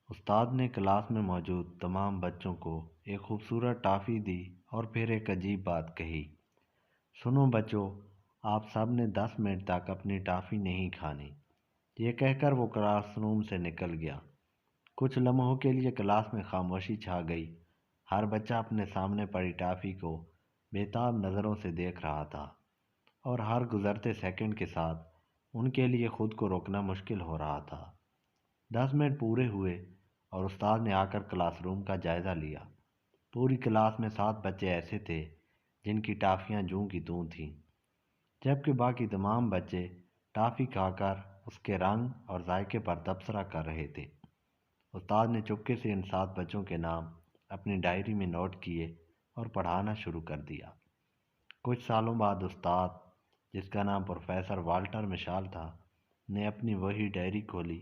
استاد نے کلاس میں موجود تمام بچوں کو ایک خوبصورت ٹافی دی اور پھر ایک عجیب بات کہی۔ سنو بچوں، آپ سب نے 10 منٹ تک اپنی ٹافی نہیں کھانی۔ یہ کہہ کر وہ کلاس روم سے نکل گیا۔ کچھ لمحوں کے لیے کلاس میں خاموشی چھا گئی۔ ہر بچہ اپنے سامنے پڑی ٹافی کو بےتاب نظروں سے دیکھ رہا تھا، اور ہر گزرتے سیکنڈ کے ساتھ ان کے لیے خود کو روکنا مشکل ہو رہا تھا۔ 10 منٹ پورے ہوئے اور استاد نے آ کر کلاس روم کا جائزہ لیا۔ پوری کلاس میں 7 بچے ایسے تھے جن کی ٹافیاں جوں کی توں تھیں، جبکہ باقی تمام بچے ٹافی کھا کر اس کے رنگ اور ذائقے پر تبصرہ کر رہے تھے۔ استاد نے چپکے سے ان 7 بچوں کے نام اپنی ڈائری میں نوٹ کیے اور پڑھانا شروع کر دیا۔ کچھ سالوں بعد استاد، جس کا نام پروفیسر والٹر مشال تھا، نے اپنی وہی ڈائری کھولی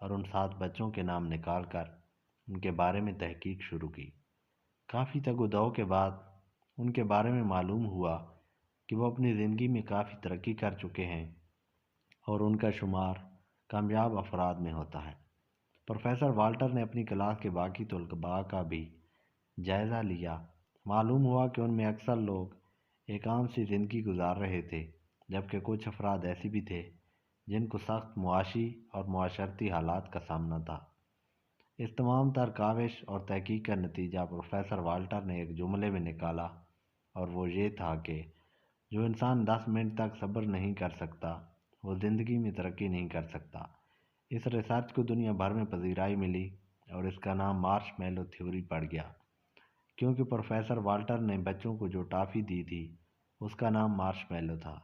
اور ان 7 بچوں کے نام نکال کر ان کے بارے میں تحقیق شروع کی۔ کافی تگ و دو کے بعد ان کے بارے میں معلوم ہوا کہ وہ اپنی زندگی میں کافی ترقی کر چکے ہیں اور ان کا شمار کامیاب افراد میں ہوتا ہے۔ پروفیسر والٹر نے اپنی کلاس کے باقی طلباء کا بھی جائزہ لیا۔ معلوم ہوا کہ ان میں اکثر لوگ ایک عام سی زندگی گزار رہے تھے، جبکہ کچھ افراد ایسے بھی تھے جن کو سخت معاشی اور معاشرتی حالات کا سامنا تھا۔ اس تمام تر کاوش اور تحقیق کا نتیجہ پروفیسر والٹر نے ایک جملے میں نکالا، اور وہ یہ تھا کہ جو انسان 10 منٹ تک صبر نہیں کر سکتا وہ زندگی میں ترقی نہیں کر سکتا۔ اس ریسرچ کو دنیا بھر میں پذیرائی ملی اور اس کا نام مارش میلو تھیوری پڑ گیا، کیونکہ پروفیسر والٹر نے بچوں کو جو ٹافی دی تھی اس کا نام مارش میلو تھا،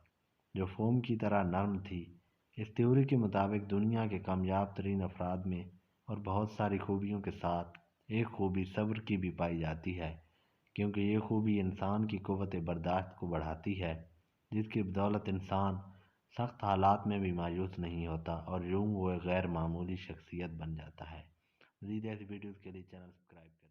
جو فوم کی طرح نرم تھی۔ اس تھیوری کے مطابق دنیا کے کامیاب ترین افراد میں اور بہت ساری خوبیوں کے ساتھ ایک خوبی صبر کی بھی پائی جاتی ہے، کیونکہ یہ خوبی انسان کی قوت برداشت کو بڑھاتی ہے، جس کی بدولت انسان سخت حالات میں بھی مایوس نہیں ہوتا اور یوں وہ ایک غیر معمولی شخصیت بن جاتا ہے۔ مزید ایسی ویڈیوز کے لیے چینل سبسکرائب کریں۔